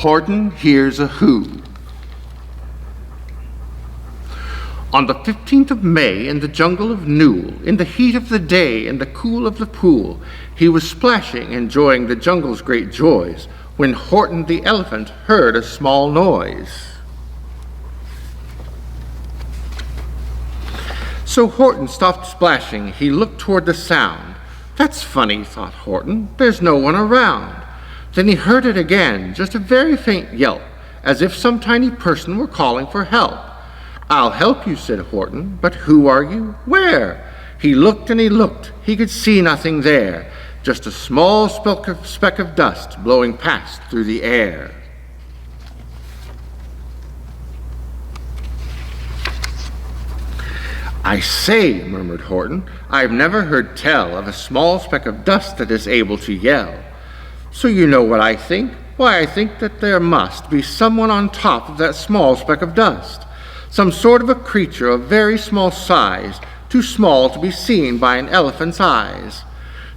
Horton Hears a Who. On the 15th of May, in the jungle of Newell, in the heat of the day, in the cool of the pool, he was splashing, enjoying the jungle's great joys, when Horton the elephant heard a small noise. So Horton stopped splashing. He looked toward the sound. "That's funny," thought Horton. "There's no one around." Then he heard it again, just a very faint yelp, as if some tiny person were calling for help. "I'll help you," said Horton, "but who are you? Where?" He looked and he looked. He could see nothing there, just a small speck of dust blowing past through the air. "I say," murmured Horton, "I've never heard tell of a small speck of dust that is able to yell. So you know what I think? Why, I think that there must be someone on top of that small speck of dust, some sort of a creature of very small size, too small to be seen by an elephant's eyes.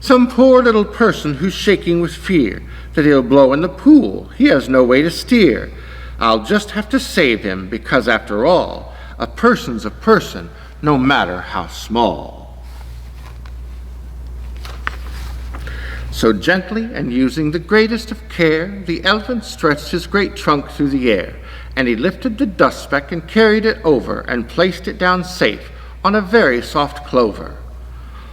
Some poor little person who's shaking with fear that he'll blow in the pool. He has no way to steer. I'll just have to save him, because after all, a person's a person, no matter how small." So gently and using the greatest of care, the elephant stretched his great trunk through the air, and he lifted the dust speck and carried it over and placed it down safe on a very soft clover.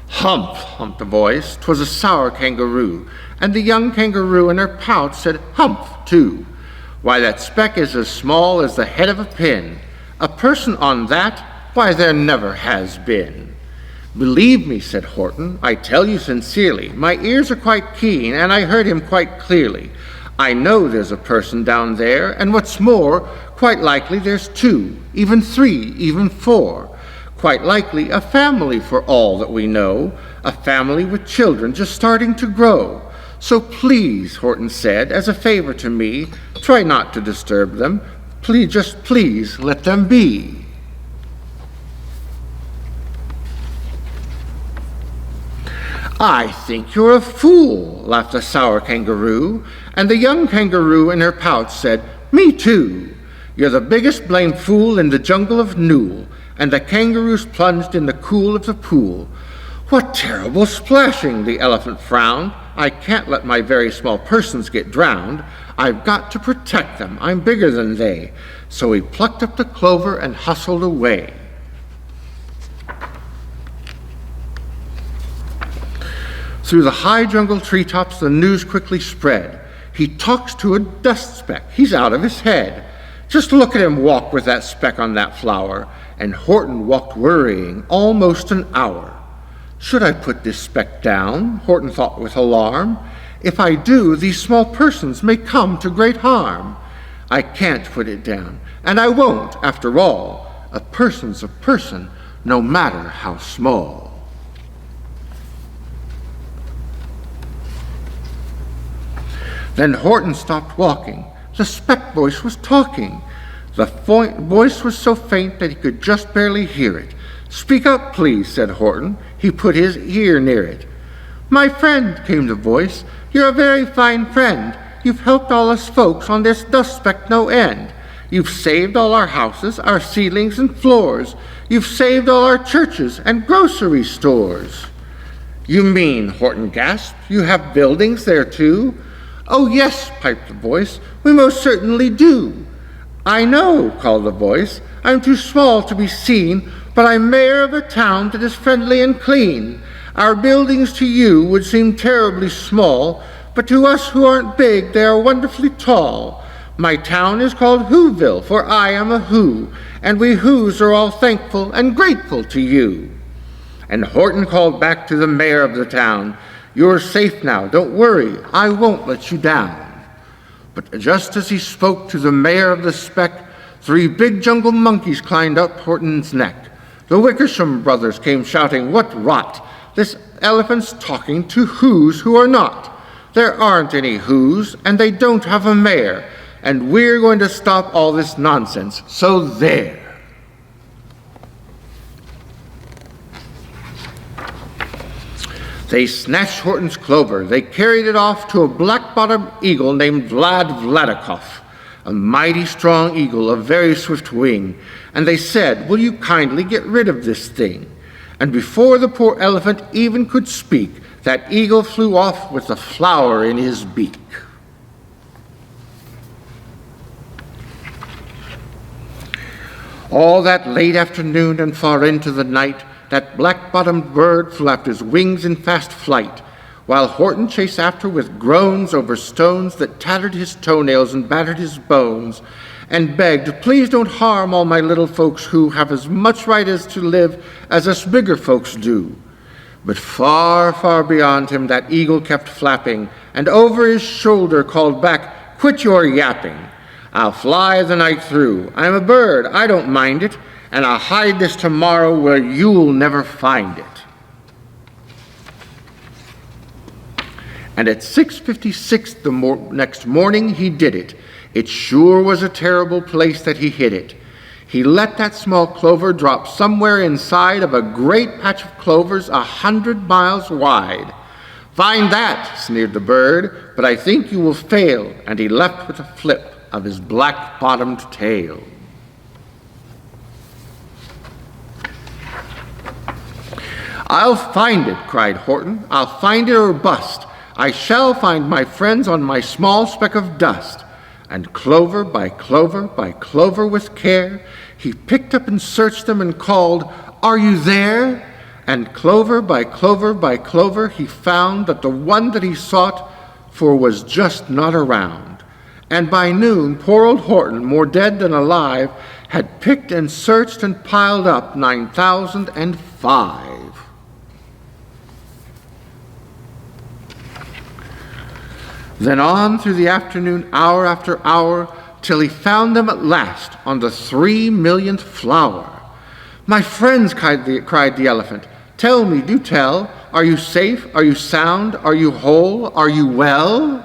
"Humph," humped a voice. 'Twas a sour kangaroo, and the young kangaroo in her pouch said humph too. "Why, that speck is as small as the head of a pin. A person on that? Why, there never has been." "Believe me," said Horton, "I tell you sincerely, my ears are quite keen, and I heard him quite clearly. I know there's a person down there, and what's more, quite likely there's two, even three, even four. Quite likely a family for all that we know, a family with children just starting to grow. So please," Horton said, "as a favor to me, try not to disturb them. Please, just please let them be." "I think you're a fool," laughed the sour kangaroo, and the young kangaroo in her pouch said, "Me too. You're the biggest blamed fool in the jungle of Newell," and the kangaroos plunged in the cool of the pool. "What terrible splashing!" the elephant frowned. "I can't let my very small persons get drowned. I've got to protect them. I'm bigger than they." So he plucked up the clover and hustled away. Through the high jungle treetops, the news quickly spread. "He talks to a dust speck. He's out of his head. Just look at him walk with that speck on that flower." And Horton walked worrying almost an hour. "Should I put this speck down?" Horton thought with alarm. "If I do, these small persons may come to great harm. I can't put it down, and I won't, after all. A person's a person, no matter how small." Then Horton stopped walking. The speck voice was talking. The voice was so faint that he could just barely hear it. "Speak up, please," said Horton. He put his ear near it. "My friend," came the voice, "you're a very fine friend. You've helped all us folks on this dust speck no end. You've saved all our houses, our ceilings and floors. You've saved all our churches and grocery stores." "You mean," Horton gasped, "you have buildings there too?" "Oh yes," piped the voice, "we most certainly do." "I know," called the voice, "I'm too small to be seen, but I'm mayor of a town that is friendly and clean. Our buildings to you would seem terribly small, but to us who aren't big, they are wonderfully tall. My town is called Whoville, for I am a Who, and we Whos are all thankful and grateful to you." And Horton called back to the mayor of the town, "You're safe now, don't worry, I won't let you down." But just as he spoke to the mayor of the speck, 3 big jungle monkeys climbed up Horton's neck. The Wickersham brothers came shouting, "What rot! This elephant's talking to Whos who are not. There aren't any Whos, and they don't have a mayor, and we're going to stop all this nonsense, so there." They snatched Horton's clover. They carried it off to a black-bottomed eagle named Vladikoff. a mighty strong eagle of very swift wing, and they said, "Will you kindly get rid of this thing?" And before the poor elephant even could speak, that eagle flew off with the flower in his beak. All that late afternoon and far into the night, that black-bottomed bird flapped his wings in fast flight, while Horton chased after with groans over stones that tattered his toenails and battered his bones, and begged, "Please don't harm all my little folks who have as much right as to live as us bigger folks do." But far, far beyond him that eagle kept flapping, and over his shoulder called back, "Quit your yapping. I'll fly the night through. I'm a bird, I don't mind it, and I'll hide this tomorrow where you'll never find it." And at 6:56 the next morning he did it. It sure was a terrible place that he hid it. He let that small clover drop somewhere inside of a great patch of clovers 100 miles wide. "Find that," sneered the bird, "but I think you will fail," and he left with a flip of his black-bottomed tail. "I'll find it," cried Horton. "I'll find it or bust. I shall find my friends on my small speck of dust." And clover by clover by clover with care, he picked up and searched them and called, "Are you there?" And clover by clover by clover, he found that the one that he sought for was just not around. And by noon, poor old Horton, more dead than alive, had picked and searched and piled up 9,005. Then on through the afternoon, hour after hour, till he found them at last on the 3,000,000th flower. "My friends," cried the elephant, "tell me, do tell, are you safe? Are you sound? Are you whole? Are you well?"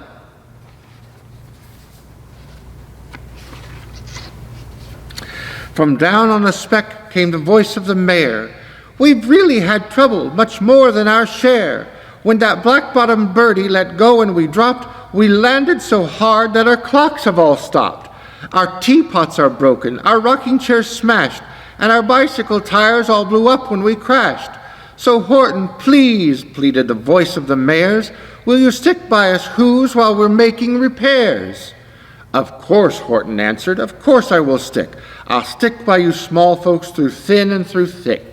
From down on the speck came the voice of the mayor. "We've really had trouble, much more than our share. When that black-bottomed birdie let go and we dropped, we landed so hard that our clocks have all stopped. Our teapots are broken, our rocking chairs smashed, and our bicycle tires all blew up when we crashed. So Horton, please," pleaded the voice of the mayor's, "will you stick by us who's while we're making repairs?" "Of course," Horton answered, "of course I will stick. I'll stick by you small folks through thin and through thick."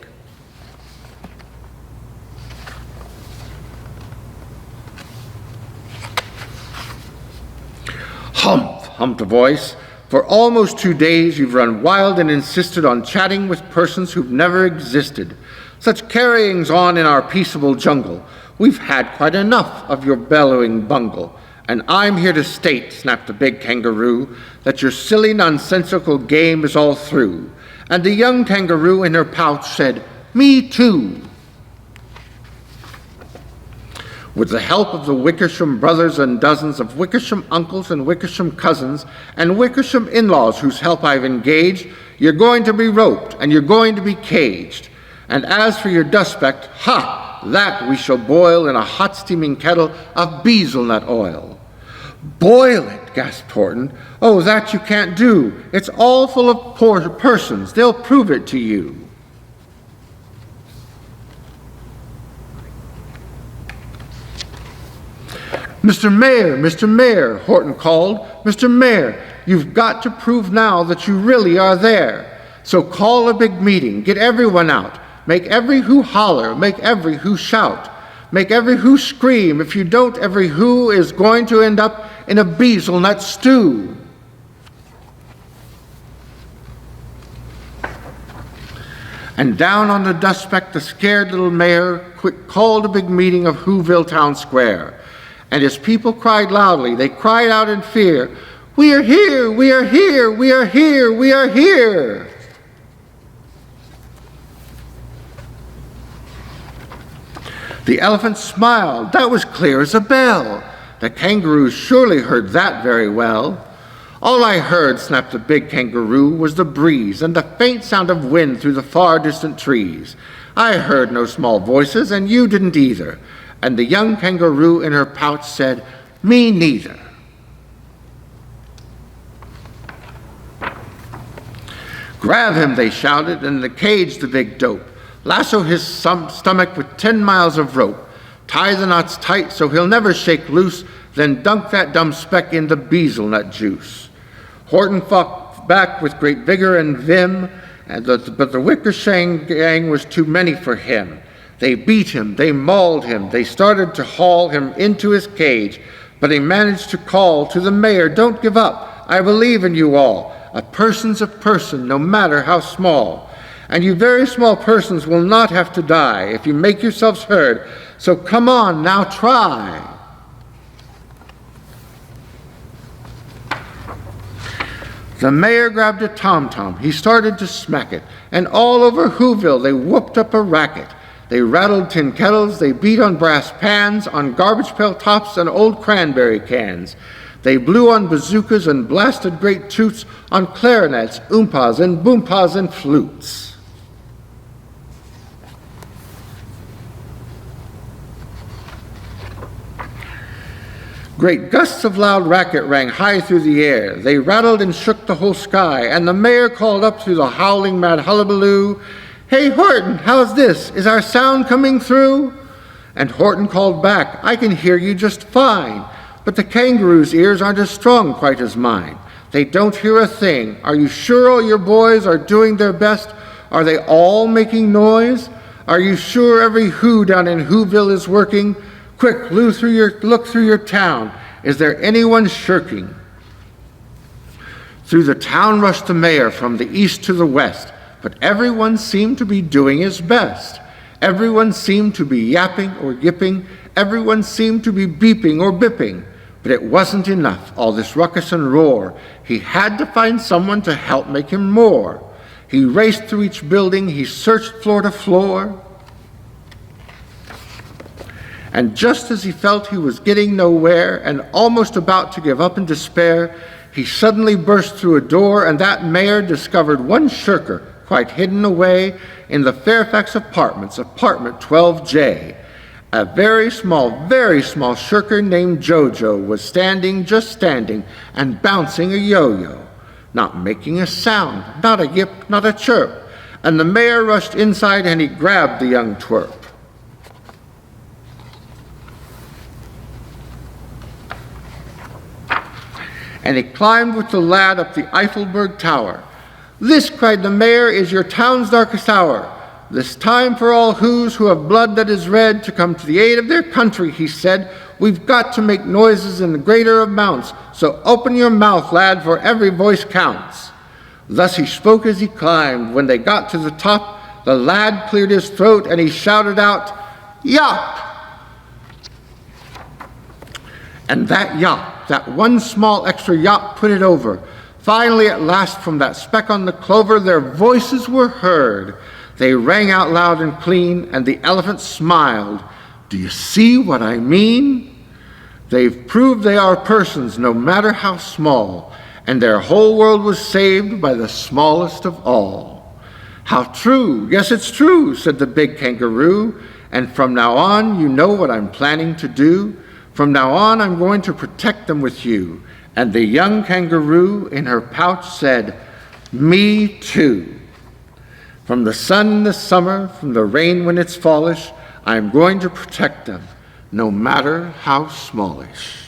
"Humph," humped a voice. "For almost 2 days you've run wild and insisted on chatting with persons who've never existed. Such carryings on in our peaceable jungle. We've had quite enough of your bellowing bungle. And I'm here to state," snapped the big kangaroo, "that your silly nonsensical game is all through." And the young kangaroo in her pouch said, "Me too." With the help of the Wickersham brothers and dozens of Wickersham uncles and Wickersham cousins and Wickersham in-laws whose help I've engaged, you're going to be roped and you're going to be caged. And as for your dustpeck, ha! That we shall boil in a hot steaming kettle of bezelnut oil. "Boil it," gasped Horton. "Oh, that you can't do. It's all full of poor persons. They'll prove it to you." "Mr. Mayor," Horton called. "Mr. Mayor, you've got to prove now that you really are there. So call a big meeting, get everyone out. Make every who holler, make every who shout. Make every who scream. If you don't, every who is going to end up in a bezelnut stew." And down on the dustpeck, the scared little mayor called a big meeting of Whoville Town Square. And his people cried loudly. They cried out in fear, "We are here! We are here! We are here! We are here!" The elephant smiled. That was clear as a bell. The kangaroo surely heard that very well. "All I heard," snapped the big kangaroo, "was the breeze and the faint sound of wind through the far distant trees. I heard no small voices, and you didn't either." And the young kangaroo in her pouch said, "Me neither." "Grab him," they shouted, "and in the cage the big dope. Lasso his stomach with 10 miles of rope. Tie the knots tight so he'll never shake loose, then dunk that dumb speck in the bezelnut juice." Horton fought back with great vigor and vim, but the Wickersham gang was too many for him. They beat him, they mauled him, they started to haul him into his cage, but he managed to call to the mayor, "Don't give up, I believe in you all. A person's a person, no matter how small. And you very small persons will not have to die if you make yourselves heard, so come on, now try." The mayor grabbed a tom-tom. He started to smack it, and all over Whoville they whooped up a racket. They rattled tin kettles, they beat on brass pans, on garbage pail tops and old cranberry cans. They blew on bazookas and blasted great toots on clarinets, oompas and boompas and flutes. Great gusts of loud racket rang high through the air. They rattled and shook the whole sky, and the mayor called up through the howling mad hullabaloo, "Hey, Horton, how's this? Is our sound coming through?" And Horton called back, "I can hear you just fine, but the kangaroo's ears aren't as strong quite as mine. They don't hear a thing. Are you sure all your boys are doing their best? Are they all making noise? Are you sure every who down in Whoville is working? Quick, look through your town. Is there anyone shirking?" Through the town rushed the mayor from the east to the west, but everyone seemed to be doing his best. Everyone seemed to be yapping or yipping. Everyone seemed to be beeping or bipping. But it wasn't enough, all this ruckus and roar. He had to find someone to help make him more. He raced through each building. He searched floor to floor. And just as he felt he was getting nowhere and almost about to give up in despair, he suddenly burst through a door, and that mayor discovered one shirker quite hidden away in the Fairfax Apartments, apartment 12J. A very small shirker named Jojo was just standing and bouncing a yo-yo, not making a sound, not a yip, not a chirp. And the mayor rushed inside and he grabbed the young twerp. And he climbed with the lad up the Eiffelberg Tower. "This," cried the mayor, "is your town's darkest hour. This time for all who have blood that is red to come to the aid of their country," he said. "We've got to make noises in greater amounts, so open your mouth, lad, for every voice counts." Thus he spoke as he climbed. When they got to the top, the lad cleared his throat and he shouted out, "Yop!" And that yop, that one small extra yop, put it over. Finally, at last, from that speck on the clover, their voices were heard. They rang out loud and clean, and the elephant smiled. "Do you see what I mean? They've proved they are persons, no matter how small, and their whole world was saved by the smallest of all." "How true! Yes, it's true," said the big kangaroo. "And from now on, you know what I'm planning to do. From now on, I'm going to protect them with you." And the young kangaroo in her pouch said, "Me too. From the sun in the summer, from the rain when it's fallish, I'm going to protect them, no matter how smallish."